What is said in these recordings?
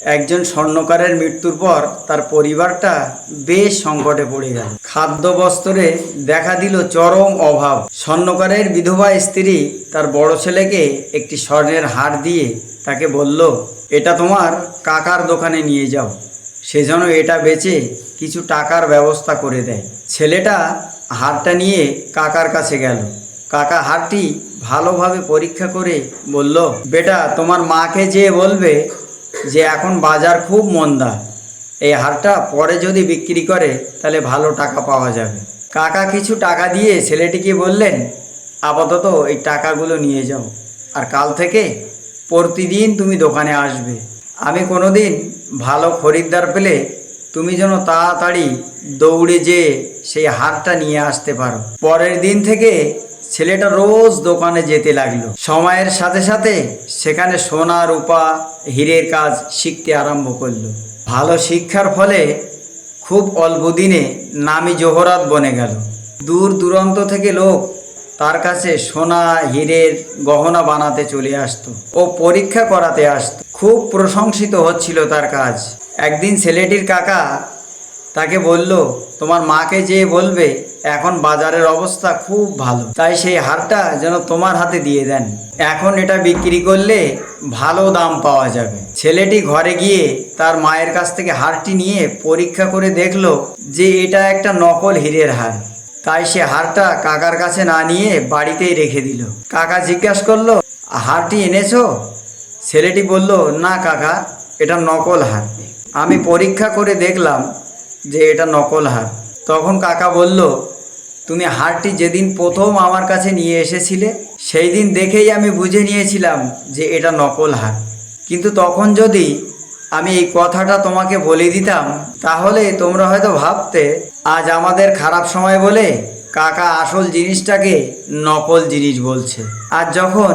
একজন স্বর্ণকারের মৃত্যুর পর তার পরিবারটা বেশ সংকটে পড়ে গেল। খাদ্য বস্ত্রে দেখা দিল চরম অভাব। স্বর্ণকারের বিধবা স্ত্রী তার বড় ছেলেকে একটি স্বর্ণের হার দিয়ে তাকে বলল, এটা তোমার কাকার দোকানে নিয়ে যাও, সে যেন এটা বেচে কিছু টাকার ব্যবস্থা করে দেয়। ছেলেটা হারটা নিয়ে কাকার কাছে গেল। কাকা হারটি ভালোভাবে পরীক্ষা করে বলল, বেটা, তোমার মাকে যেয়ে বলবে যে এখন বাজার খুব মন্দা, এই হারটা পরে যদি বিক্রি করে তাহলে ভালো টাকা পাওয়া যাবে। কাকা কিছু টাকা দিয়ে ছেলেটিকে বললেন, আপাতত এই টাকাগুলো নিয়ে যাও, আর কাল থেকে প্রতিদিন তুমি দোকানে আসবে। আমি কোনো দিন ভালো খরিদ্দার পেলে তুমি যেন তাড়াতাড়ি দৌড়ে যেয়ে সেই হারটা নিয়ে আসতে পারো। পরের দিন থেকে ছেলেটা রোজ দোকানে যেতে লাগলো। সময়ের সাথে সাথে সেখানে সোনা রূপা হীরের কাজ শিখতে আরম্ভ করলো। ভালো শিক্ষার ফলে খুব অল্প দিনে নামি জোহরাত বনে গেল। দূর দূরান্ত থেকে লোক তার কাছে সোনা হীরের গহনা বানাতে চলে আসতো ও পরীক্ষা করাতে আসতো। খুব প্রশংসিত হচ্ছিল তার কাজ। একদিন ছেলেটির কাকা তাকে বলল, তোমার মাকে যেয়ে বলবে এখন বাজারের অবস্থা খুব ভালো, তাই সেই হারটা যেন তোমার হাতে দিয়ে দেন, এখন এটা বিক্রি করলে ভালো দাম পাওয়া যাবে। ছেলেটি ঘরে গিয়ে তার মায়ের কাছ থেকে হারটি নিয়ে পরীক্ষা করে দেখলো যে এটা একটা নকল হীরের হার। তাই সে হারটা কাকার কাছে না নিয়ে বাড়িতেই রেখে দিল। কাকা জিজ্ঞাসা করলো, হারটি এনেছো? ছেলেটি বলল, না কাকা, এটা নকল হার, আমি পরীক্ষা করে দেখলাম যে এটা নকল হার। তখন কাকা বলল, তুমি হারটি যেদিন প্রথম আমার কাছে নিয়ে এসেছিলে সেই দিন দেখেই আমি বুঝে নিয়েছিলাম যে এটা নকল হার, কিন্তু তখন যদি আমি এই কথাটা তোমাকে বলে দিতাম তাহলে তোমরা হয়তো ভাবতে আজ আমাদের খারাপ সময় বলে কাকা আসল জিনিসটাকে নকল জিনিস বলছে। আর যখন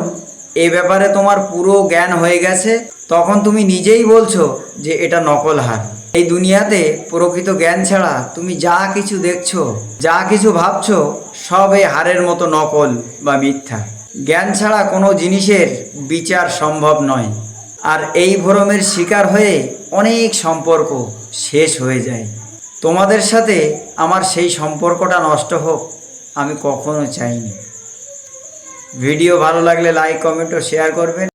এ ব্যাপারে তোমার পুরো জ্ঞান হয়ে গেছে তখন তুমি নিজেই বলছো যে এটা নকল হার। এই দুনিয়াতে প্রকৃত জ্ঞান ছাড়া তুমি যা কিছু দেখছো, যা কিছু ভাবছো, সব এই হারের মতো নকল বা মিথ্যা। জ্ঞান ছাড়া কোনো জিনিসের বিচার সম্ভব নয়। আর এই ভ্রমের শিকার হয়ে অনেক সম্পর্ক শেষ হয়ে যায়। তোমাদের সাথে আমার সেই সম্পর্কটা নষ্ট হোক আমি কখনো চাইনি। ভিডিও ভালো লাগলে লাইক, কমেন্ট ও শেয়ার করবেন।